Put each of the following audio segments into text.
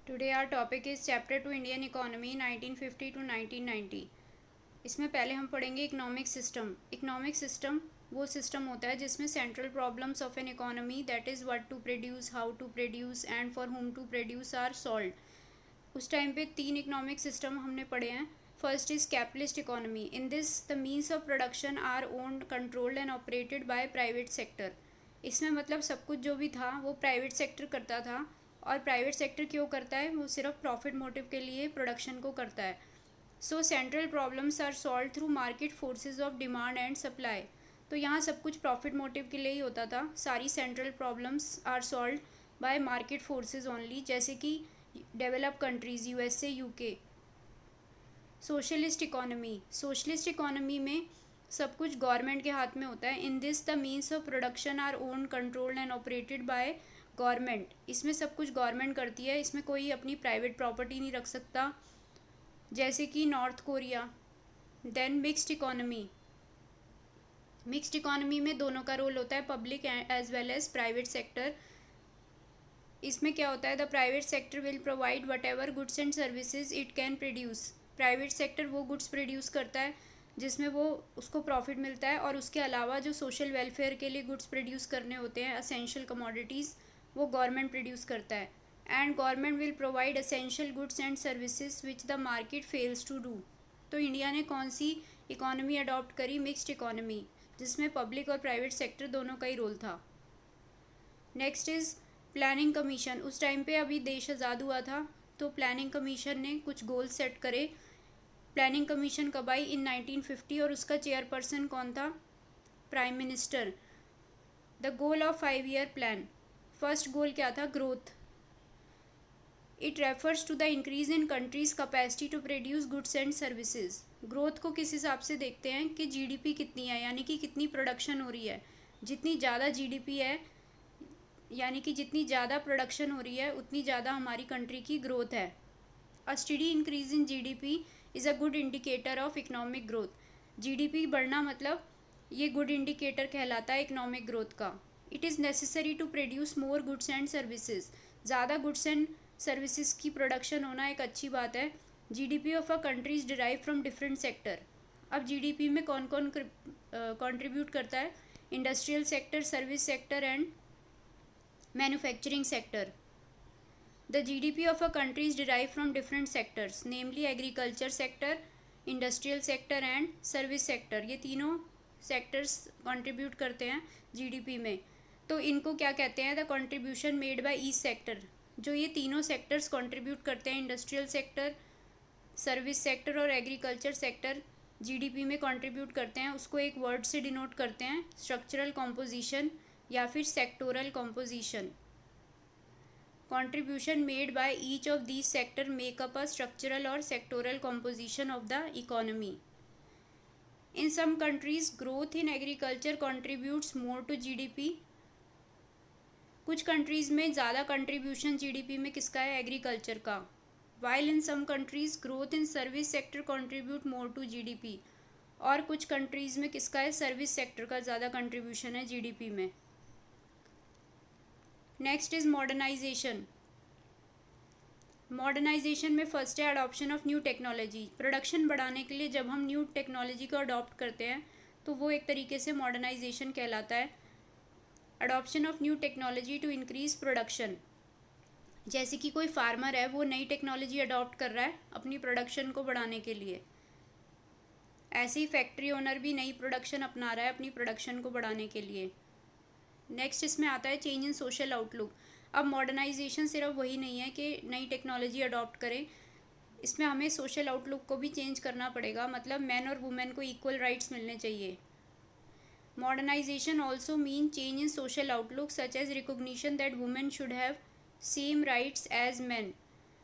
Today our topic is chapter 2 Indian economy 1950 to 1990। इसमें पहले हम पढ़ेंगे इकोनॉमिक सिस्टम। इकोनॉमिक सिस्टम वो सिस्टम होता है जिसमें central problems of an economy, that is what to produce, how to produce and for whom to produce, are solved. उस time पे 3 इकोनॉमिक सिस्टम हमने पढ़े हैं। First is capitalist economy. In this the means of production are owned, controlled and operated by private sector. इसमें मतलब सब कुछ जो भी था वो प्राइवेट सेक्टर करता था। और प्राइवेट सेक्टर क्यों करता है? वो सिर्फ प्रॉफिट मोटिव के लिए प्रोडक्शन को करता है। So central problems are solve through market forces of demand and supply. तो यहाँ सब कुछ प्रॉफिट मोटिव के लिए ही होता था। सारी central problems are solve by market forces only, जैसे कि develop countries USA, UK. Socialist economy. Socialist economy में सब कुछ गवर्नमेंट के हाथ में होता है। In this the means of production are own, controlled and operated by government. इसमें सब कुछ गवर्नमेंट करती है, इसमें कोई अपनी प्राइवेट प्रॉपर्टी नहीं रख सकता, जैसे कि North Korea. Then mixed economy. Mixed economy में दोनों का रोल होता है, public as well as private sector. इसमें क्या होता है? The private sector will provide whatever goods and services it can produce. Private sector वो गुड्स प्रोड्यूस करता है जिसमें वो उसको प्रॉफिट मिलता है, और उसके अलावा जो सोशल वेलफेयर के लिए गुड्स प्रोड्यूस करने होते हैं, असेंशियल कमोडिटीज़, वो गवर्नमेंट प्रोड्यूस करता है। And government will provide essential goods and services which the market fails to do. तो इंडिया ने कौन सी इकोनॉमी अडॉप्ट करी? मिक्स्ड इकोनॉमी, जिसमें पब्लिक और प्राइवेट सेक्टर दोनों का ही रोल था। Next is planning commission. उस टाइम पे अभी देश आज़ाद हुआ था, तो प्लानिंग कमीशन ने कुछ गोल सेट करे। प्लानिंग कमीशन कब आई? इन 1950, और उसका चेयरपर्सन कौन था? Prime minister. The goal of 5 year plan. First goal क्या था? Growth. It refers to the increase in countries capacity to produce goods and services. Growth को किस हिसाब से देखते हैं कि जीडीपी कितनी है, यानी कि कितनी प्रोडक्शन हो रही है। जितनी ज़्यादा जीडीपी है, यानी कि जितनी ज़्यादा प्रोडक्शन हो रही है, उतनी ज़्यादा हमारी कंट्री की ग्रोथ है। A steady increase in GDP is a good indicator of economic growth. GDP बढ़ना मतलब ये गुड इंडिकेटर कहलाता है इकोनॉमिक ग्रोथ का। It is necessary to produce more goods and services. ज़्यादा गुड्स एंड सर्विसेज की प्रोडक्शन होना एक अच्छी बात है। GDP of a country is derive from different sector. अब जीडीपी में कौन कौन कंट्रीब्यूट करता है? Industrial sector, service sector and manufacturing sector. The GDP of a country is derived from different sectors, namely agriculture sector, industrial sector and service sector। ये तीनों sectors contribute करते हैं GDP में। तो इनको क्या कहते हैं? The contribution made by each sector। जो ये तीनों sectors contribute करते हैं, industrial sector, service sector और agriculture sector GDP में contribute करते हैं, उसको एक word से denote करते हैं, structural composition या फिर sectoral composition। Contribution made by each of these sector make up a structural or sectoral composition of the economy. In some countries, growth in agriculture contributes more to GDP. कुछ countries में ज़्यादा contribution GDP में किसका है? Agriculture का। While in some countries, growth in service sector contribute more to GDP. और कुछ countries में किसका है? सर्विस सेक्टर का ज़्यादा कंट्रीब्यूशन है जीडीपी में। Next is modernisation. मॉडर्नाइजेशन में फर्स्ट है adoption of new technology. Production बढ़ाने के लिए जब हम न्यू टेक्नोलॉजी को अडॉप्ट करते हैं तो वो एक तरीके से मॉडर्नाइजेशन कहलाता है। Adoption of new technology to increase production. जैसे कि कोई फार्मर है, वो नई टेक्नोलॉजी अडॉप्ट कर रहा है अपनी प्रोडक्शन को बढ़ाने के लिए, ऐसे ही फैक्ट्री ओनर भी नई प्रोडक्शन अपना रहा है अपनी प्रोडक्शन को बढ़ाने के लिए। नेक्स्ट इसमें आता है चेंज इन सोशल आउटलुक। अब मॉडर्नाइजेशन सिर्फ वही नहीं है कि नई टेक्नोलॉजी अडॉप्ट करें, इसमें हमें सोशल आउटलुक को भी चेंज करना पड़ेगा। मतलब मैन और वुमेन को इक्वल राइट्स मिलने चाहिए। Modernisation also mean change in social outlook such as recognition that women should have same rights as man.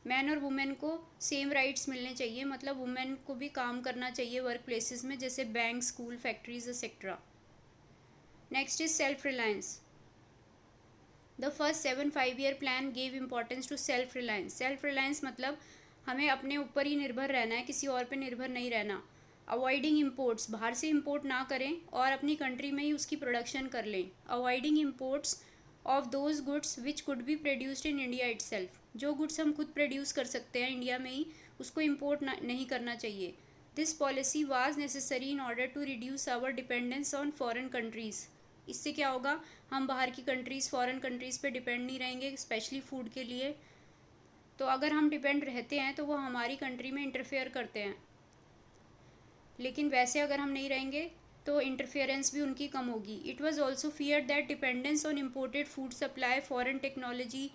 Man और वुमेन को सेम राइट्स मिलने चाहिए, मतलब वुमेन को भी काम करना चाहिए वर्क प्लेसेस में, जैसे bank, school, factories etcetera. Next is self reliance. The first 7 5-year plan gave importance to self reliance. Self reliance मतलब हमें अपने ऊपर ही निर्भर रहना है, किसी और पे निर्भर नहीं रहना। अवॉइडिंग इम्पोर्ट्स, बाहर से इम्पोर्ट ना करें और अपनी कंट्री में ही उसकी प्रोडक्शन कर लें। Avoiding imports of those goods which could be produced in India itself. जो गुड्स हम खुद प्रोड्यूस कर सकते हैं इंडिया में ही, उसको इम्पोर्ट नहीं करना चाहिए। This policy was necessary in order to reduce our dependence on foreign countries. इससे क्या होगा, हम बाहर की कंट्रीज़, फॉरेन कंट्रीज़ पे डिपेंड नहीं रहेंगे, स्पेशली फूड के लिए। तो अगर हम डिपेंड रहते हैं तो वो हमारी कंट्री में इंटरफेयर करते हैं, लेकिन वैसे अगर हम नहीं रहेंगे तो इंटरफेरेंस भी उनकी कम होगी। It was also fear that dependence on imported food supply, foreign technology,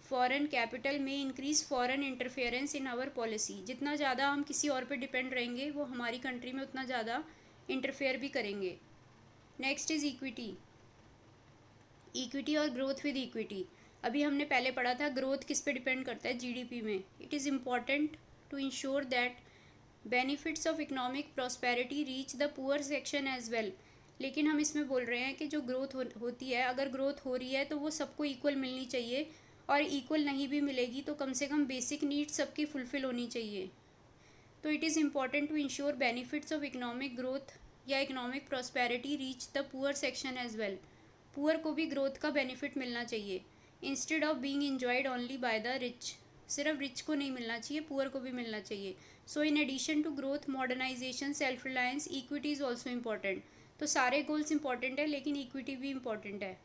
foreign capital में increase foreign interference in our policy. जितना ज़्यादा हम किसी और पे डिपेंड रहेंगे वो हमारी कंट्री में उतना ज़्यादा इंटरफेयर भी करेंगे। Next is equity. इक्विटी और ग्रोथ विद इक्विटी। अभी हमने पहले पढ़ा था ग्रोथ किस पे डिपेंड करता है, जीडीपी में। It is important to ensure that benefits of economic prosperity reach the poor section as well. लेकिन हम इसमें बोल रहे हैं कि जो ग्रोथ होती है, अगर ग्रोथ हो रही है तो वो सबको इक्वल मिलनी चाहिए, और इक्वल नहीं भी मिलेगी तो कम से कम बेसिक नीड्स सबकी फुलफिल होनी चाहिए। तो it is important to ensure benefits of economic growth या economic prosperity reach the poor section as well. Poor को भी ग्रोथ का बेनिफिट मिलना चाहिए, instead of being enjoyed only by the rich. सिर्फ रिच को नहीं मिलना चाहिए, पुअर को भी मिलना चाहिए। So in addition to growth, modernisation, self reliance, equity is also important. तो सारे गोल्स इंपॉर्टेंट है, लेकिन इक्विटी भी इम्पॉर्टेंट है।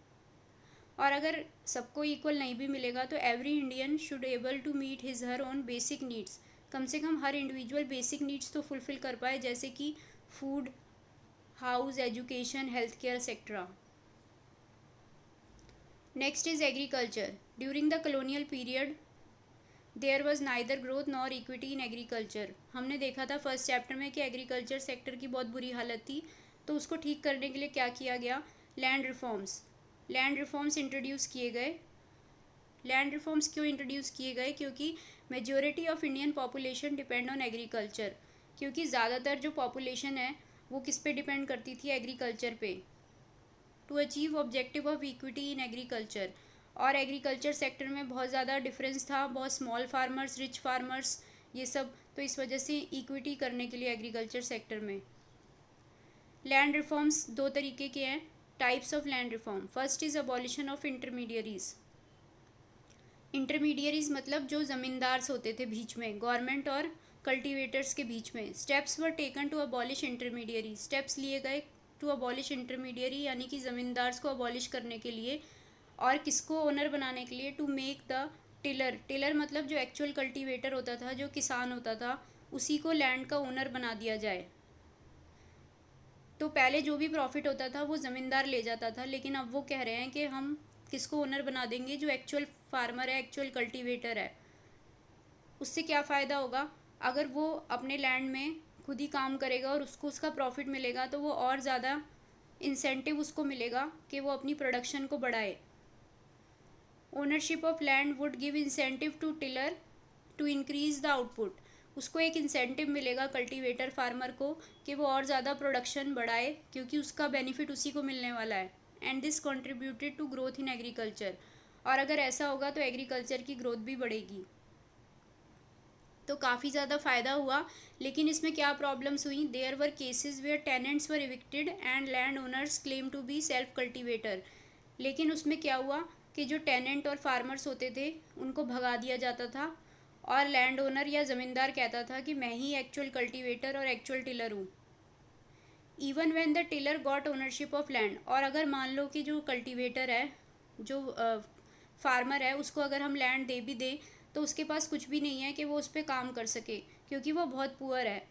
और अगर सबको इक्वल नहीं भी मिलेगा तो every Indian should able to meet his her own basic needs. कम से कम हर इंडिविजुअल बेसिक नीड्स तो फुलफिल कर पाए, जैसे कि food, house, education, health care etcetera. Next is agriculture. During the colonial period there was neither growth nor equity in agriculture. हमने देखा था फर्स्ट चैप्टर में कि एग्रीकल्चर सेक्टर की बहुत बुरी हालत थी, तो उसको ठीक करने के लिए क्या किया गया, लैंड रिफॉर्म्स इंट्रोड्यूस किए गए। लैंड रिफॉर्म्स क्यों इंट्रोड्यूस किए गए, क्योंकि majority of Indian population depend on agriculture. क्योंकि ज़्यादातर जो पॉपुलेशन है वो किस पे डिपेंड करती थी, एग्रीकल्चर पे। To achieve objective of equity in agriculture. और एग्रीकल्चर सेक्टर में बहुत ज़्यादा डिफरेंस था, बहुत स्मॉल फार्मर्स, रिच फार्मर्स, ये सब। तो इस वजह से इक्विटी करने के लिए एग्रीकल्चर सेक्टर में लैंड रिफॉर्म्स दो तरीके के हैं। Types of land reform. First is abolition of intermediaries. Intermediaries मतलब जो ज़मींदार्स होते थे बीच में, गवर्नमेंट और कल्टीवेटर्स के बीच में। Steps were taken to abolish intermediary. Steps लिए गए टू अबॉलिश इंटरमीडियरी, यानी कि ज़मींदार्स को अबॉलिश करने के लिए और किसको ओनर बनाने के लिए, टू मेक द टिलर मतलब जो एक्चुअल कल्टीवेटर होता था, जो किसान होता था, उसी को लैंड का ओनर बना दिया जाए। तो पहले जो भी प्रॉफिट होता था वो ज़मींदार ले जाता था, लेकिन अब वो कह रहे हैं कि हम किसको ओनर बना देंगे, जो एक्चुअल फार्मर है, एक्चुअल कल्टीवेटर है। उससे क्या फ़ायदा होगा, अगर वो अपने लैंड में खुद ही काम करेगा और उसको उसका प्रॉफिट मिलेगा तो वो और ज़्यादा इंसेंटिव उसको मिलेगा कि वो अपनी प्रोडक्शन को बढ़ाए। Ownership of land would give incentive to tiller to increase the output. उसको एक इंसेंटिव मिलेगा कल्टीवेटर फार्मर को कि वो और ज़्यादा प्रोडक्शन बढ़ाए, क्योंकि उसका बेनिफिट उसी को मिलने वाला है। And this contributed to growth in agriculture. और अगर ऐसा होगा तो एग्रीकल्चर की ग्रोथ भी बढ़ेगी। तो काफ़ी ज़्यादा फ़ायदा हुआ, लेकिन इसमें क्या प्रॉब्लम्स हुई। There were cases where tenants were evicted and land owners claim to be self cultivator. लेकिन उसमें क्या हुआ कि जो टेनेंट और फार्मर्स होते थे उनको भगा दिया जाता था, और लैंड ओनर या ज़मींदार कहता था कि मैं ही एक्चुअल कल्टीवेटर और एक्चुअल टिलर हूँ। Even when the tiller got ownership of land. और अगर मान लो कि जो कल्टीवेटर है, जो फार्मर है, उसको अगर हम लैंड दे भी दें तो उसके पास कुछ भी नहीं है कि वो उस पर काम कर सके, क्योंकि वो बहुत पुअर है।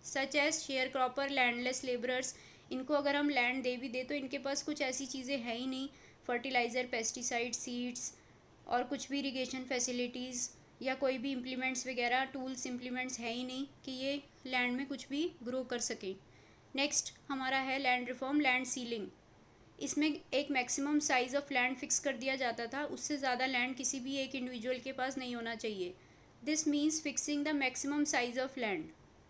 Such as share cropper, landless labourers. इनको अगर हम लैंड दे भी दे तो इनके पास कुछ ऐसी चीज़ें है ही नहीं, फर्टिलाइज़र, पेस्टिसाइड, सीड्स और कुछ भी इरिगेशन फैसिलिटीज़ या कोई भी इम्प्लीमेंट्स वगैरह, टूल्स, इम्प्लीमेंट्स है ही नहीं कि ये लैंड में कुछ भी ग्रो कर सकें। नेक्स्ट हमारा है लैंड रिफॉर्म, लैंड सीलिंग। इसमें एक maximum size of land fix कर दिया जाता था, उससे ज़्यादा लैंड किसी भी एक इंडिविजुअल के पास नहीं होना चाहिए। This means fixing the maximum size of land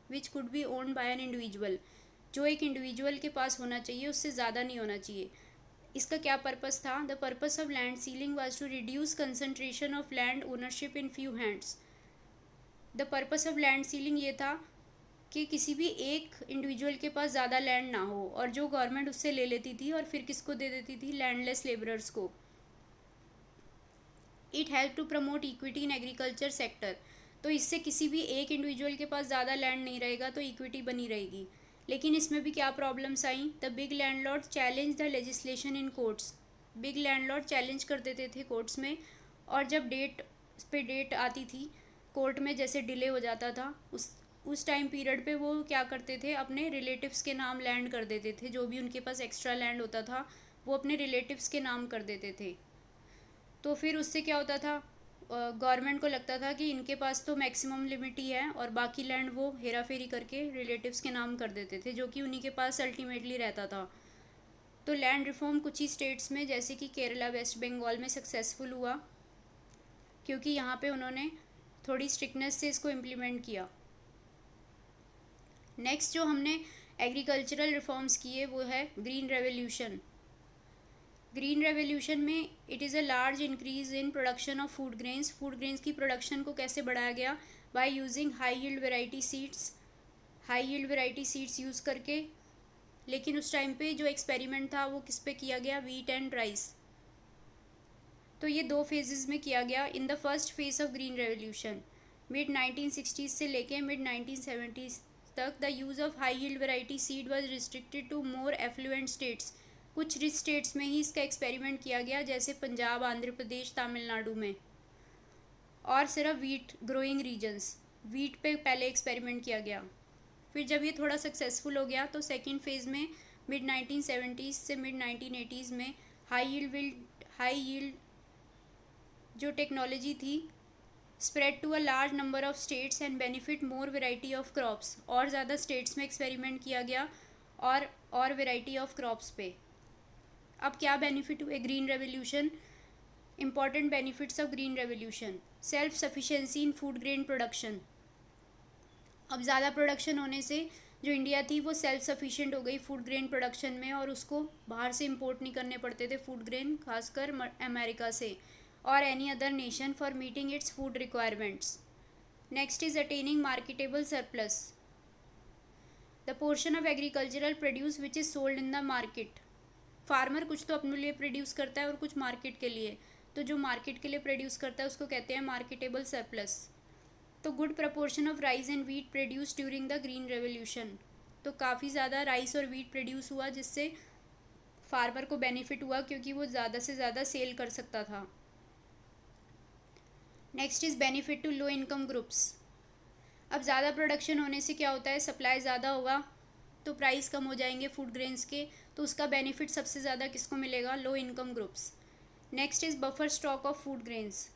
which could be owned by an individual. जो एक इंडिविजुअल के पास होना चाहिए उससे ज़्यादा नहीं होना चाहिए। इसका क्या पर्पस था, the purpose of land ceiling was to reduce concentration of land ownership in few hands. The purpose of land ceiling ये था कि किसी भी एक इंडिविजुअल के पास ज़्यादा लैंड ना हो, और जो गवर्नमेंट उससे ले लेती थी और फिर किसको दे देती थी, लैंडलेस लेबरर्स को। It help to promote equity in agriculture sector. तो इससे किसी भी एक इंडिविजुअल के पास ज़्यादा लैंड नहीं रहेगा, तो इक्विटी बनी रहेगी। लेकिन इसमें भी क्या problems I? The big landlord challenge the legislation in courts. Big landlord challenge कर देते थे कोर्ट्स में, और जब डेट आती थी कोर्ट में, जैसे डिले हो जाता था, उस टाइम पीरियड पे वो क्या करते थे, अपने रिलेटिव्स के नाम लैंड कर देते थे। जो भी उनके पास एक्स्ट्रा लैंड होता था वो अपने रिलेटिव्स के नाम कर देते थे। तो फिर उससे क्या होता था, गवर्नमेंट को लगता था कि इनके पास तो मैक्सिमम लिमिट ही है, और बाकी लैंड वो हेरा फेरी करके रिलेटिव्स के नाम कर देते थे, जो कि उन्हीं के पास अल्टीमेटली रहता था। तो लैंड रिफॉर्म कुछ ही स्टेट्स में, जैसे कि केरला, वेस्ट बंगाल में सक्सेसफुल हुआ, क्योंकि यहाँ पे उन्होंने थोड़ी स्ट्रिक्टनेस से इसको इम्प्लीमेंट किया। नेक्स्ट जो हमने एग्रीकल्चरल रिफॉर्म्स किए वो है ग्रीन रेवोल्यूशन। ग्रीन रेवोल्यूशन में it is a large increase in production of food grains. Food grains की प्रोडक्शन को कैसे बढ़ाया गया? By using high yield variety seeds use करके। लेकिन उस टाइम पे जो एक्सपेरिमेंट था वो किस पे किया गया? Wheat and rice. तो ये 2 फेजेस में किया गया। In the first phase of green revolution, mid 1960s से लेके मिड 1970s तक, the use of high yield variety seed was restricted to more affluent states. कुछ रिच स्टेट्स में ही इसका एक्सपेरिमेंट किया गया, जैसे पंजाब, आंध्र प्रदेश, तमिलनाडु में, और सिर्फ वीट ग्रोइंग रीजन्स, वीट पे पहले एक्सपेरिमेंट किया गया। फिर जब ये थोड़ा सक्सेसफुल हो गया तो सेकेंड फेज़ में मिड 1970s से मिड 1980s में हाई यील्ड जो टेक्नोलॉजी थी spread to a large number of states and benefit more variety of crops. और ज़्यादा स्टेट्स में एक्सपेरिमेंट किया गया और वेराइटी ऑफ क्रॉप्स पे। अब क्या बेनिफिट हुए green revolution? Important benefits of green revolution: self sufficiency in food grain production. अब ज़्यादा प्रोडक्शन होने से जो इंडिया थी वो सेल्फ सफिशिएंट हो गई फूड ग्रेन प्रोडक्शन में, और उसको बाहर से इंपोर्ट नहीं करने पड़ते थे फूड ग्रेन, खासकर अमेरिका से और any other nation, for meeting its food requirements. Next is attaining marketable surplus, the portion of agricultural produce which is sold in the market. Farmer कुछ तो अपने लिए प्रोड्यूस करता है और कुछ मार्केट के लिए, तो जो मार्केट के लिए प्रोड्यूस करता है उसको कहते हैं मार्केटेबल सरप्लस। तो good proportion of rice and wheat produce during the green revolution. तो काफ़ी ज़्यादा राइस और वीट प्रोड्यूस हुआ, जिससे फार्मर को बेनिफिट हुआ, क्योंकि वो ज़्यादा से ज़्यादा सेल कर सकता था। Next is benefit to low income groups. अब ज़्यादा प्रोडक्शन होने से क्या होता है, सप्लाई ज़्यादा होगा तो प्राइस कम हो जाएंगे फूड ग्रेन्स के, तो उसका बेनिफिट सबसे ज़्यादा किसको मिलेगा? लो income groups. Next is buffer stock of food grains.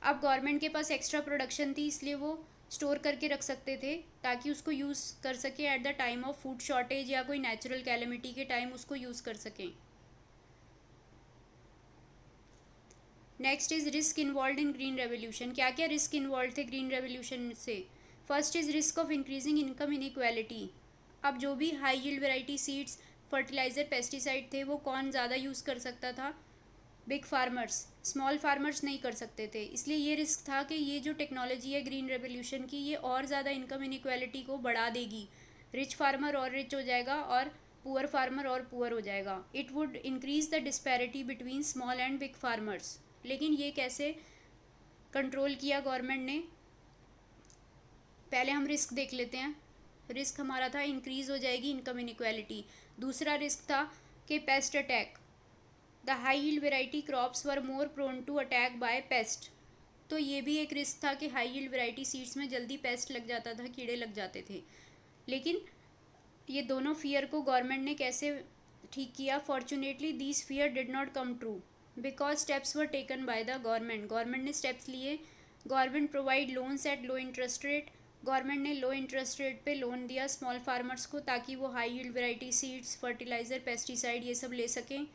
अब गवर्नमेंट के पास एक्स्ट्रा प्रोडक्शन थी, इसलिए वो स्टोर करके रख सकते थे ताकि उसको यूज़ कर सके at the time of food shortage या कोई नेचुरल कैलेमिटी के टाइम उसको यूज़ कर सकें। Next is risk involve in green revolution. क्या क्या रिस्क इन्वॉल्व थे ग्रीन रेवोल्यूशन से? First is risk of increasing income inequality. अब जो भी high yield variety seeds, fertiliser, pesticide थे, वो कौन ज़्यादा यूज़ कर सकता था? Big farmers. स्मॉल फार्मर्स नहीं कर सकते थे। इसलिए ये रिस्क था कि ये जो टेक्नोलॉजी है ग्रीन रेवोल्यूशन की, ये और ज़्यादा इनकम इनइक्वालिटी को बढ़ा देगी। रिच फार्मर और रिच हो जाएगा और पुअर फार्मर और पुअर हो जाएगा। It would increase the disparity between small and big farmers. लेकिन ये कैसे कंट्रोल किया गवर्नमेंट ने? पहले हम रिस्क देख लेते हैं। रिस्क हमारा था इंक्रीज़ हो जाएगी इनकम इनइक्वालिटी। दूसरा रिस्क था कि pest attack. The high yield variety crops were more prone to attack by pest. तो ये भी एक रिस्क था कि हाई यील्ड वेराइटी सीड्स में जल्दी पेस्ट लग जाता था, कीड़े लग जाते थे। लेकिन ये दोनों फियर को गवर्नमेंट ने कैसे ठीक किया? Fortunately this fear did not come true because steps were taken by the government. Government ने स्टेप्स लिए। Government provide loans at low interest rate. Government ने लो इंटरेस्ट रेट पे लोन दिया स्मॉल फार्मर्स को, ताकि वो high yield variety seeds, fertiliser, pesticide ये सब ले सकें।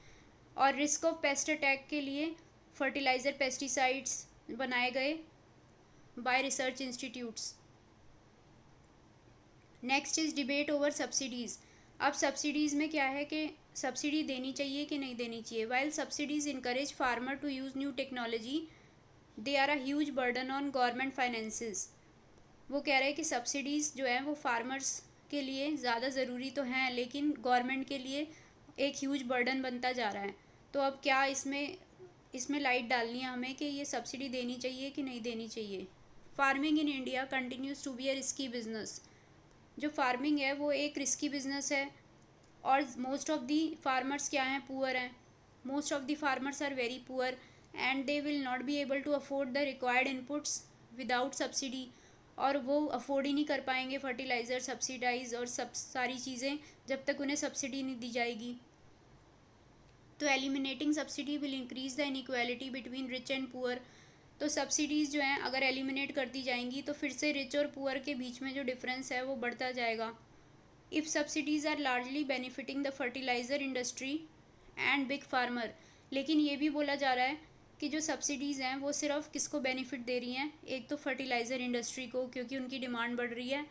और रिस्क ऑफ पेस्ट अटैक के लिए फर्टिलाइज़र, पेस्टिसाइड्स बनाए गए bye research institutes. Next is debate over subsidies. अब सब्सिडीज़ में क्या है कि सब्सिडी देनी चाहिए कि नहीं देनी चाहिए। While subsidies encourage farmer to use new technology, they are a huge burden on government finances. वो कह रहे हैं कि सब्सिडीज़ जो है वो फार्मर्स के लिए ज़्यादा ज़रूरी तो हैं, लेकिन गवर्नमेंट के लिए एक ह्यूज बर्डन बनता जा रहा है। तो अब क्या इसमें इसमें लाइट डालनी है हमें कि ये सब्सिडी देनी चाहिए कि नहीं देनी चाहिए। Farming in India continues to be a risky business. जो फार्मिंग है वो एक रिस्की बिजनेस है और मोस्ट ऑफ दी फार्मर्स क्या हैं, पुअर हैं। Most of the farmers are very poor and they will not be able to afford the required inputs without subsidy. और वो अफोर्ड ही नहीं कर पाएंगे फर्टिलाइज़र सब्सिडाइज और सब सारी चीज़ें जब तक उन्हें सब्सिडी नहीं दी जाएगी। तो eliminating subsidy will increase the inequality between rich and poor. तो सब्सिडीज़ जो हैं अगर एलिमिनेट कर दी जाएंगी तो फिर से रिच और पुअर के बीच में जो डिफरेंस है वो बढ़ता जाएगा। If subsidies are largely benefiting the fertiliser industry and big farmer. लेकिन ये भी बोला जा रहा है कि जो सब्सिडीज़ हैं वो सिर्फ किसको बेनिफिट दे रही हैं, एक तो फर्टिलाइज़र इंडस्ट्री को क्योंकि उनकी डिमांड बढ़ रही है,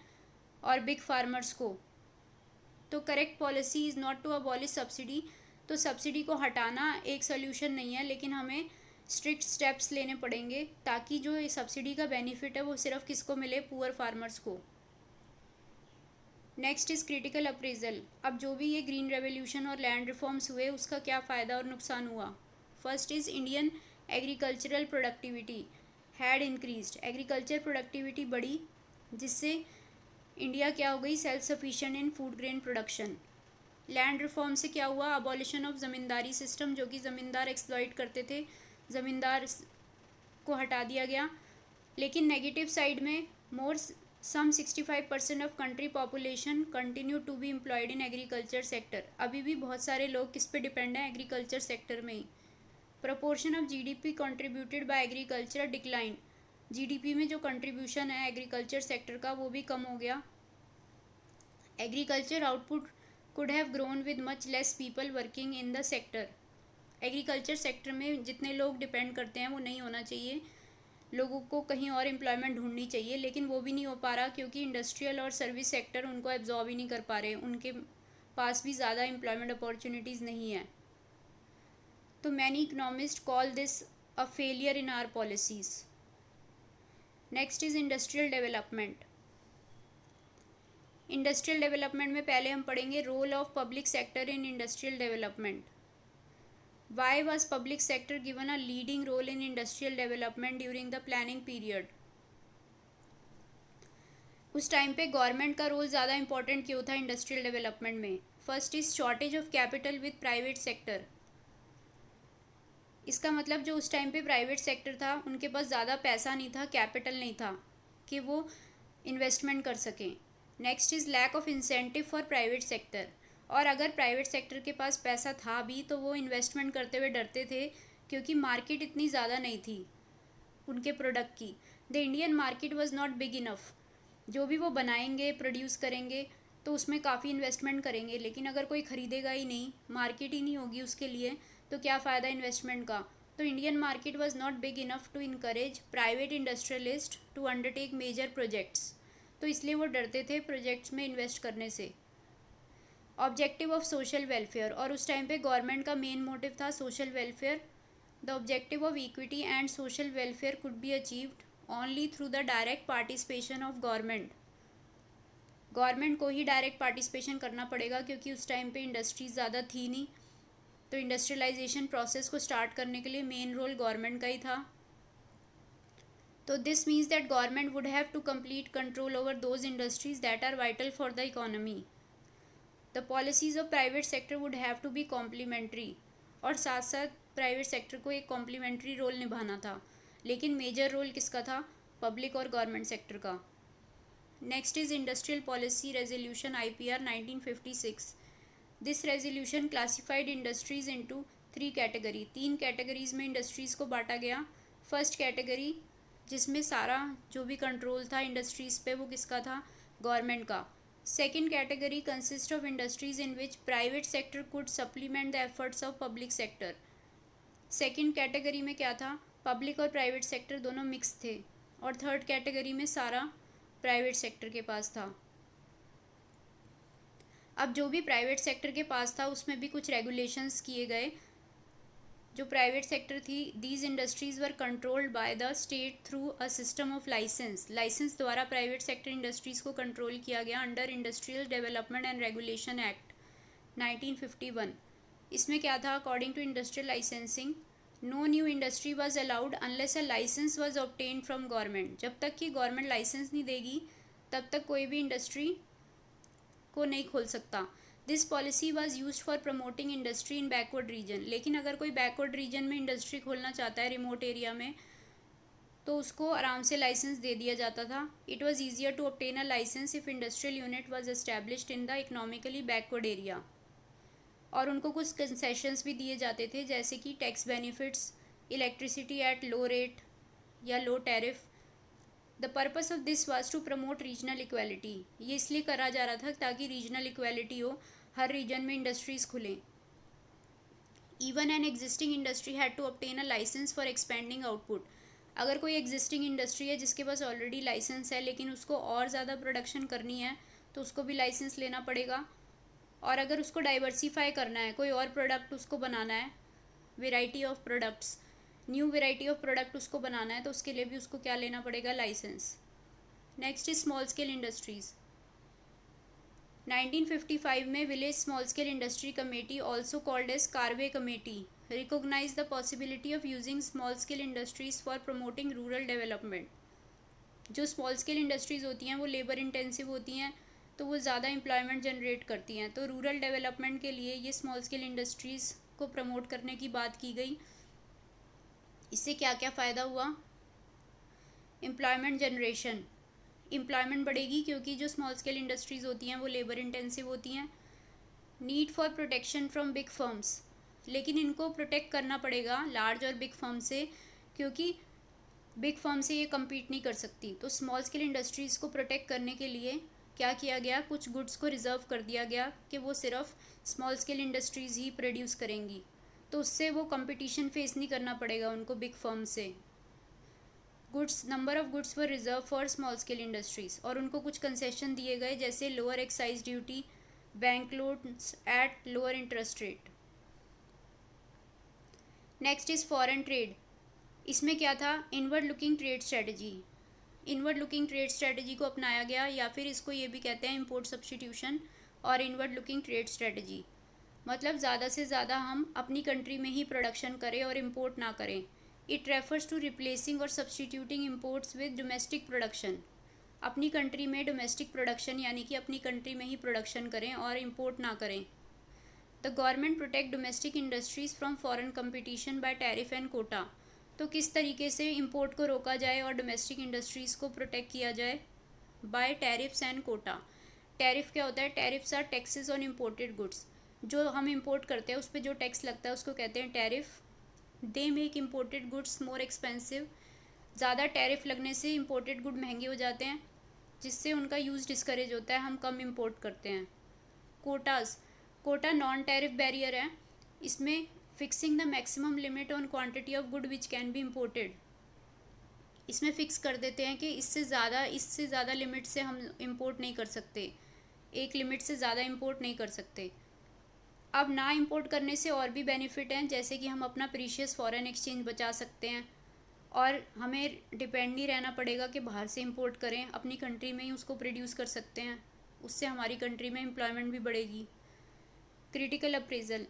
और बिग फार्मर्स को। तो correct policy is not to abolish subsidy. तो सब्सिडी को हटाना एक सोल्यूशन नहीं है, लेकिन हमें स्ट्रिक्ट स्टेप्स लेने पड़ेंगे ताकि जो ये सब्सिडी का बेनिफिट है वो सिर्फ किसको मिले, पुअर फार्मर्स को। Next is critical appraisal. अब जो भी ये ग्रीन रेवोल्यूशन और लैंड रिफॉर्म्स हुए उसका क्या फ़ायदा और नुकसान हुआ। First is Indian agricultural productivity had increased. Agriculture productivity बढ़ी जिससे इंडिया क्या हो गई, सेल्फ सफिशिएंट इन food grain production. Land reform से क्या हुआ, अबॉलिशन ऑफ ज़मींदारी सिस्टम, जो कि ज़मींदार एक्सप्लॉइट करते थे, ज़मींदार को हटा दिया गया। लेकिन नेगेटिव साइड में more some 65% of country population continue to be employed in agriculture sector. अभी भी बहुत सारे लोग किस पे डिपेंड हैं, एग्रीकल्चर सेक्टर में ही। Proportion of GDP contributed by agriculture decline. GDP में जो कंट्रीब्यूशन है एग्रीकल्चर सेक्टर का वो भी कम हो गया। Agriculture output could have grown with much less people working in the sector. Agriculture sector में जितने लोग डिपेंड करते हैं वो नहीं होना चाहिए, लोगों को कहीं और एम्प्लॉयमेंट ढूंढनी चाहिए, लेकिन वो भी नहीं हो पा रहा क्योंकि इंडस्ट्रियल और सर्विस सेक्टर उनको एब्जॉर्ब ही नहीं कर पा रहे, उनके पास भी ज़्यादा एम्प्लॉयमेंट अपॉर्चुनिटीज़ नहीं है। तो many economist call this a failure in our policies. Next is industrial development. Industrial development में पहले हम पढ़ेंगे role of public sector in industrial development. Why was public sector given a leading role in industrial development during the planning period? उस time पे government का role ज़्यादा important क्यों था इंडस्ट्रियल डेवलपमेंट में। First is shortage of capital with private sector. इसका मतलब जो उस टाइम पे प्राइवेट सेक्टर था उनके पास ज़्यादा पैसा नहीं था, कैपिटल नहीं था कि वो इन्वेस्टमेंट कर सकें। Next is lack of incentive for private sector. और अगर प्राइवेट सेक्टर के पास पैसा था भी तो वो इन्वेस्टमेंट करते हुए डरते थे क्योंकि मार्केट इतनी ज़्यादा नहीं थी उनके प्रोडक्ट की। The Indian market was not big enough. जो भी वो बनाएंगे, प्रोड्यूस करेंगे तो उसमें काफ़ी इन्वेस्टमेंट करेंगे, लेकिन अगर कोई ख़रीदेगा ही नहीं, मार्केट ही नहीं होगी उसके लिए, तो क्या फ़ायदा इन्वेस्टमेंट का। तो Indian market was not big enough to encourage private industrialist to undertake major projects. तो इसलिए वो डरते थे प्रोजेक्ट्स में इन्वेस्ट करने से। Objective of social welfare. और उस टाइम पे गवर्नमेंट का मेन मोटिव था social welfare. The objective of equity and social welfare could be achieved only through the direct participation of government. Government को ही डायरेक्ट पार्टिसिपेशन करना पड़ेगा क्योंकि उस टाइम पे इंडस्ट्रीज ज़्यादा थी नहीं, तो इंडस्ट्रियलाइजेशन प्रोसेस को स्टार्ट करने के लिए मेन रोल गवर्नमेंट का ही था। तो this means that government would have to complete control over those industries that are vital for the economy. The policies of private sector would have to be complementary. और साथ साथ private sector को एक complementary role निभाना था, लेकिन major role किसका था, पब्लिक और गवर्नमेंट सेक्टर का। Next is industrial policy resolution IPR 1956। This resolution classified industries into 3 category. 3 categories में इंडस्ट्रीज़ को बांटा गया। फर्स्ट कैटेगरी जिसमें सारा जो भी कंट्रोल था इंडस्ट्रीज़ पे वो किसका था, गवर्नमेंट का। Second category consists of industries in which private sector could supplement the efforts of public sector. Second category में क्या था, पब्लिक और प्राइवेट सेक्टर दोनों मिक्स थे। और थर्ड कैटेगरी में सारा प्राइवेट सेक्टर के पास था। अब जो भी प्राइवेट सेक्टर के पास था उसमें भी कुछ रेगुलेशंस किए गए। जो प्राइवेट सेक्टर थी, these industries were controlled by the state through a system of licence द्वारा प्राइवेट सेक्टर इंडस्ट्रीज़ को कंट्रोल किया गया under industrial development and regulation act 1951। इसमें क्या था, according to industrial licensing no new industry was allowed unless a licence was obtain from government. जब तक कि गवर्नमेंट लाइसेंस नहीं देगी तब तक कोई भी इंडस्ट्री को नहीं खोल सकता। This policy was use for promoting industry in backward region. लेकिन अगर कोई बैकवर्ड रीजन में इंडस्ट्री खोलना चाहता है, रिमोट एरिया में, तो उसको आराम से लाइसेंस दे दिया जाता था। It was easier to obtain a licence if industrial unit was established in the economically backward area. और उनको कुछ कंसेशंस भी दिए जाते थे, जैसे कि tax benefits, electricity at low rate या low tariff. The purpose of this was to promote regional equality. ये इसलिए करा जा रहा था ताकि रीजनल इक्वालिटी हो, हर रीजन में इंडस्ट्रीज़ खुलें। Even an existing industry had to obtain a licence for expanding output. अगर कोई एग्जिस्टिंग इंडस्ट्री है जिसके पास ऑलरेडी लाइसेंस है लेकिन उसको और ज़्यादा प्रोडक्शन करनी है तो उसको भी लाइसेंस लेना पड़ेगा। और अगर उसको डाइवर्सिफाई करना है, कोई और प्रोडक्ट उसको बनाना है, variety of products, new variety of product उसको बनाना है, तो उसके लिए भी उसको क्या लेना पड़ेगा? Licence. Next is small scale industries. 1955 में village small scale industry committee, also called as Karve committee, recognise the possibility of using small scale industries for promoting rural development. जो स्मॉल स्केल इंडस्ट्रीज़ होती हैं वो लेबर इंटेंसिव होती हैं, तो वो ज़्यादा एम्प्लॉयमेंट जनरेट करती हैं। तो रूरल डेवलपमेंट के लिए ये स्मॉल स्केल इंडस्ट्रीज़ को प्रमोट करने की बात की गई। इससे क्या क्या फ़ायदा हुआ? एम्प्लॉयमेंट जनरेशन, एम्प्लॉयमेंट बढ़ेगी क्योंकि जो स्मॉल स्केल इंडस्ट्रीज़ होती हैं वो लेबर इंटेंसिव होती हैं। Need for protection from big firms, लेकिन इनको प्रोटेक्ट करना पड़ेगा लार्ज और बिग फर्म से, क्योंकि बिग फर्म से ये कम्पीट नहीं कर सकती। तो स्मॉल स्केल इंडस्ट्रीज़ को प्रोटेक्ट करने के लिए क्या किया गया? कुछ गुड्स को रिजर्व कर दिया गया कि वो सिर्फ स्मॉल स्केल इंडस्ट्रीज़ ही प्रोड्यूस करेंगी, तो उससे वो कंपटीशन फेस नहीं करना पड़ेगा उनको बिग फर्म से। Goods, number of goods were reserve for small scale industries, और उनको कुछ कंसेशन दिए गए, जैसे lower excise duty, bank loans at lower interest rate. Next is foreign trade. इसमें क्या था? Inward looking trade strategy. Inward looking trade strategy को अपनाया गया, या फिर इसको ये भी कहते हैं इंपोर्ट सब्स्टिट्यूशन और इनवर्ड लुकिंग ट्रेड स्ट्रेटजी। मतलब ज़्यादा से ज़्यादा हम अपनी कंट्री में ही प्रोडक्शन करें और इम्पोर्ट ना करें। इट रेफर्स टू रिप्लेसिंग और substituting imports with domestic production. अपनी कंट्री में डोमेस्टिक प्रोडक्शन, यानी कि अपनी कंट्री में ही प्रोडक्शन करें और इम्पोर्ट ना करें। The government protect domestic industries from foreign competition by tariff and quota. तो किस तरीके से इंपोर्ट को रोका जाए और डोमेस्टिक इंडस्ट्रीज़ को प्रोटेक्ट किया जाए? By tariffs and quota. Tariff क्या होता है? Tariffs are taxes on imported goods. जो हम इंपोर्ट करते हैं उस पर जो टैक्स लगता है उसको कहते हैं tariff. They make imported goods more expensive. ज़्यादा टैरिफ लगने से इम्पोर्टेड गुड महंगे हो जाते हैं, जिससे उनका यूज़ डिस्करेज होता है, हम कम इम्पोर्ट करते हैं। Quotas, quota non tariff barrier है। इसमें fixing the maximum limit on quantity of good which can be imported. इसमें फ़िक्स कर देते हैं कि इससे ज़्यादा लिमिट से हम इंपोर्ट नहीं कर सकते, एक लिमिट से ज़्यादा इंपोर्ट नहीं कर सकते। अब ना इंपोर्ट करने से और भी बेनिफिट हैं, जैसे कि हम अपना प्रीशियस फॉरेन एक्सचेंज बचा सकते हैं और हमें डिपेंड नहीं रहना पड़ेगा कि बाहर से इंपोर्ट करें, अपनी कंट्री में ही उसको प्रोड्यूस कर सकते हैं। उससे हमारी कंट्री में एम्प्लॉयमेंट भी बढ़ेगी। क्रिटिकल अप्रेजल,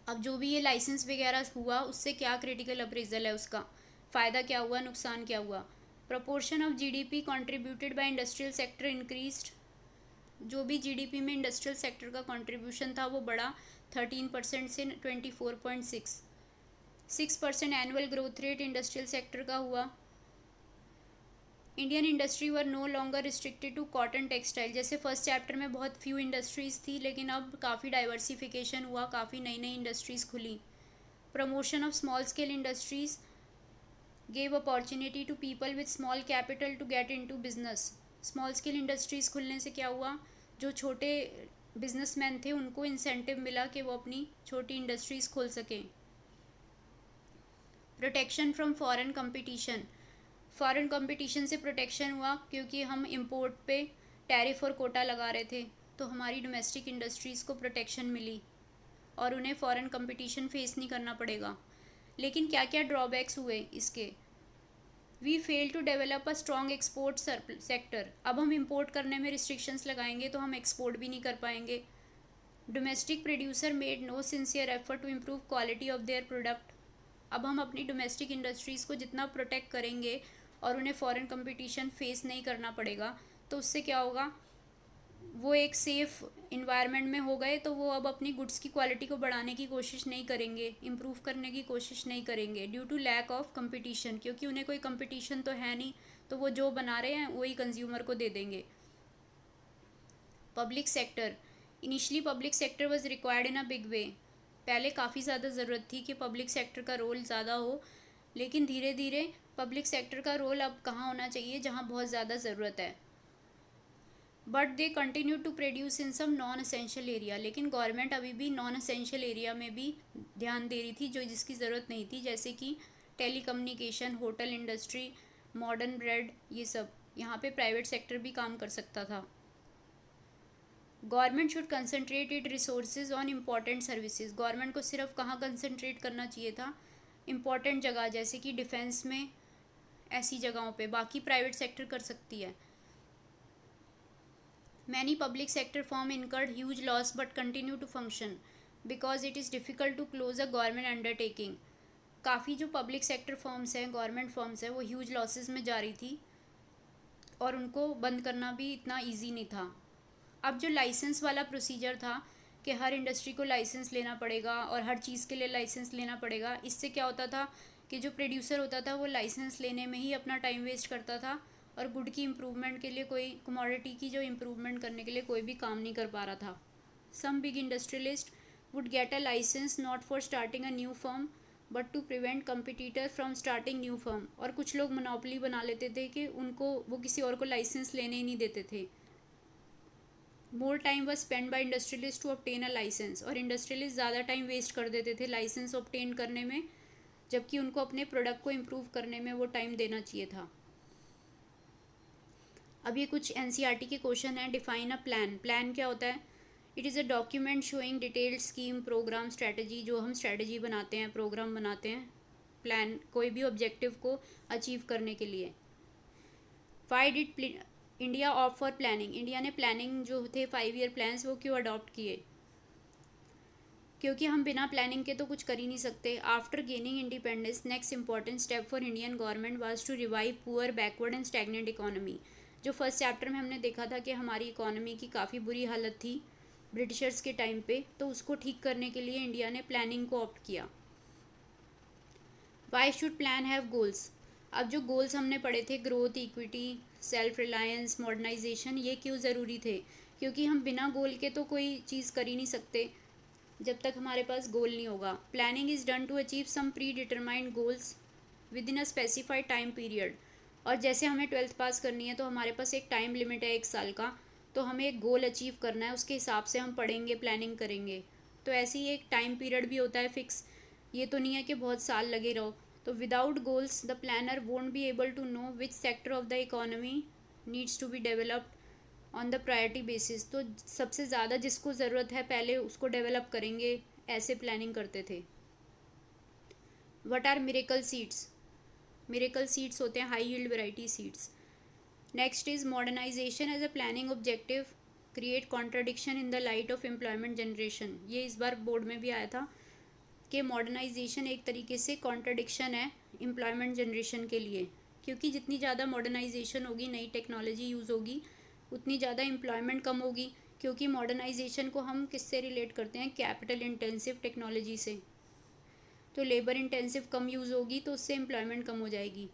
अब जो भी ये लाइसेंस वगैरह हुआ उससे क्या क्रिटिकल अप्रेजल है, उसका फ़ायदा क्या हुआ, नुकसान क्या हुआ? Proportion of GDP contributed bye industrial sector increased. जो भी जीडीपी में इंडस्ट्रियल सेक्टर का कंट्रीब्यूशन था वो बढ़ा 13% से 24.6। 6% annual growth rate industrial sector का हुआ। Indian industry were no longer restricted to cotton textile. जैसे फर्स्ट चैप्टर में बहुत फ्यू इंडस्ट्रीज़ थी, लेकिन अब काफ़ी डाइवर्सिफिकेशन हुआ, काफ़ी नई नई इंडस्ट्रीज़ खुली। Promotion of small scale industries gave opportunity to people with small capital to get into business. Small scale industries खुलने से क्या हुआ? जो छोटे बिजनेसमैन थे उनको इंसेंटिव मिला कि वो अपनी छोटी इंडस्ट्रीज़ खोल सकें। Protection from foreign competition, foreign competition से प्रोटेक्शन हुआ क्योंकि हम इंपोर्ट पे टैरिफ और कोटा लगा रहे थे, तो हमारी डोमेस्टिक इंडस्ट्रीज़ को प्रोटेक्शन मिली और उन्हें फॉरेन कंपटीशन फेस नहीं करना पड़ेगा। लेकिन क्या क्या ड्रॉबैक्स हुए इसके? We fail to develop a strong export sector. अब हम इंपोर्ट करने में रिस्ट्रिक्शंस लगाएंगे तो हम एक्सपोर्ट भी नहीं कर पाएंगे। Domestic producer made no sincere effort to improve quality of their product. अब हम अपनी डोमेस्टिक इंडस्ट्रीज़ को जितना प्रोटेक्ट करेंगे और उन्हें फॉरेन कंपटीशन फेस नहीं करना पड़ेगा, तो उससे क्या होगा, वो एक सेफ़ इन्वायरमेंट में हो गए, तो वो अब अपनी गुड्स की क्वालिटी को बढ़ाने की कोशिश नहीं करेंगे, इम्प्रूव करने की कोशिश नहीं करेंगे due to lack of competition, क्योंकि उन्हें कोई कंपटीशन तो है नहीं, तो वो जो बना रहे हैं वही कंज्यूमर को दे देंगे। Public sector, initially public sector was required in a big way. पहले काफ़ी ज़्यादा ज़रूरत थी कि पब्लिक सेक्टर का रोल ज़्यादा हो, लेकिन धीरे धीरे पब्लिक सेक्टर का रोल अब कहाँ होना चाहिए, जहाँ बहुत ज़्यादा ज़रूरत है। But they continue to produce in some non essential area, लेकिन गवर्नमेंट अभी भी नॉन असेंशियल एरिया में भी ध्यान दे रही थी जो जिसकी ज़रूरत नहीं थी, जैसे कि telecommunication, hotel industry, modern bread, ये सब यहाँ पे प्राइवेट सेक्टर भी काम कर सकता था। Government should concentrate it resources on important services. Government को सिर्फ कहाँ कंसनट्रेट करना चाहिए था, इम्पॉर्टेंट जगह जैसे कि डिफेंस में, ऐसी जगहों पे, बाकी प्राइवेट सेक्टर कर सकती है। Many public sector firms incurred huge loss but continue to function because it is difficult to close a government undertaking. काफ़ी जो पब्लिक सेक्टर फर्म्स हैं, गवर्नमेंट फर्म्स हैं, वो ह्यूज लॉसेस में जा रही थी और उनको बंद करना भी इतना इजी नहीं था। अब जो लाइसेंस वाला प्रोसीजर था कि हर इंडस्ट्री को लाइसेंस लेना पड़ेगा और हर चीज़ के लिए लाइसेंस लेना पड़ेगा, इससे क्या होता था कि जो प्रोड्यूसर होता था वो लाइसेंस लेने में ही अपना टाइम वेस्ट करता था और गुड की इम्प्रूवमेंट के लिए, कोई कमोडिटी की जो इम्प्रूवमेंट करने के लिए कोई भी काम नहीं कर पा रहा था। Some big industrialist would get a license not for starting a new firm but to prevent competitor from starting new firm. और कुछ लोग मोनोपोली बना लेते थे कि उनको, वो किसी और को लाइसेंस लेने ही नहीं देते थे। More time was spend by industrialist to obtain a license, और इंडस्ट्रियलिस्ट ज़्यादा टाइम वेस्ट कर देते थे लाइसेंस ऑब्टेन करने में, जबकि उनको अपने प्रोडक्ट को इम्प्रूव करने में वो टाइम देना चाहिए था। अब ये कुछ एनसीईआरटी के क्वेश्चन हैं। Define a plan. प्लान क्या होता है? It is a document showing detailed scheme, programme, strategy. जो हम स्ट्रैटेजी बनाते हैं, प्रोग्राम बनाते हैं, प्लान कोई भी ऑब्जेक्टिव को अचीव करने के लिए। Why did India opt for planning? India ने प्लानिंग जो थे 5 ईयर प्लान्स, वो क्यों अडॉप्ट किए? क्योंकि हम बिना प्लानिंग के तो कुछ कर ही नहीं सकते। After gaining independence, next important step for Indian government was to revive poor, backward and stagnant economy. जो फर्स्ट चैप्टर में हमने देखा था कि हमारी इकोनॉमी की काफ़ी बुरी हालत थी ब्रिटिशर्स के टाइम पे, तो उसको ठीक करने के लिए इंडिया ने प्लानिंग को ऑप्ट किया। Why should plan have goals? अब जो गोल्स हमने पढ़े थे, growth, equity, self reliance, modernisation, ये क्यों ज़रूरी थे? क्योंकि हम बिना गोल के तो कोई चीज़ कर ही नहीं सकते जब तक हमारे पास गोल नहीं होगा। Planning is done to achieve some predetermined goals within a specified time period. और जैसे हमें 12th पास करनी है तो हमारे पास एक टाइम लिमिट है 1 साल का, तो हमें एक गोल अचीव करना है, उसके हिसाब से हम पढ़ेंगे, प्लानिंग करेंगे। तो ऐसे ही एक टाइम पीरियड भी होता है फिक्स, ये तो नहीं है कि बहुत साल लगे रहो। तो without goals the planner won't be able to know which sector of the economy needs to be developed on the priority basis. तो सबसे ज़्यादा जिसको ज़रूरत है पहले उसको डेवलप करेंगे, ऐसे प्लानिंग करते थे। What are miracle seeds? Miracle seeds होते हैं high yield variety seeds. Next is modernisation as a planning objective create contradiction in the light of employment generation. ये इस बार बोर्ड में भी आया था कि मॉडर्नाइजेशन एक तरीके से कॉन्ट्राडिक्शन है एम्प्लॉयमेंट जनरेशन के लिए, क्योंकि जितनी ज़्यादा मॉडर्नाइजेशन होगी, नई टेक्नोलॉजी यूज़ होगी, उतनी ज़्यादा एम्प्लॉयमेंट कम होगी। क्योंकि मॉडर्नाइजेशन को हम किससे रिलेट करते हैं? कैपिटल इंटेंसिव टेक्नोलॉजी से। तो लेबर इंटेंसिव कम यूज़ होगी तो उससे एम्प्लॉयमेंट कम हो जाएगी।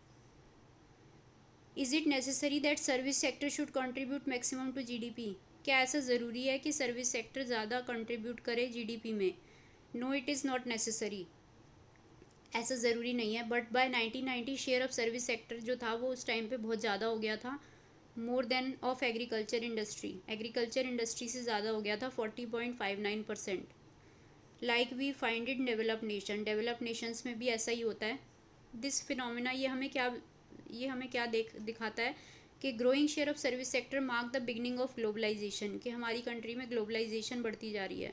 Is it necessary that service sector should contribute maximum to GDP? क्या ऐसा ज़रूरी है कि सर्विस सेक्टर ज़्यादा कंट्रीब्यूट करे जीडीपी में? No, it is not necessary. ऐसा ज़रूरी नहीं है। But by 1990 share of service sector जो था वो उस टाइम पे बहुत ज़्यादा हो गया था, more than of agriculture industry. Agriculture industry से ज़्यादा हो गया था, 40.59%। Like we find it developed nation. Developed nations में भी ऐसा ही होता है। दिस फिनोमिना, ये हमें क्या दिखाता है कि growing share of service sector mark the beginning of globalisation, कि हमारी कंट्री में ग्लोबलाइजेशन बढ़ती जा रही है।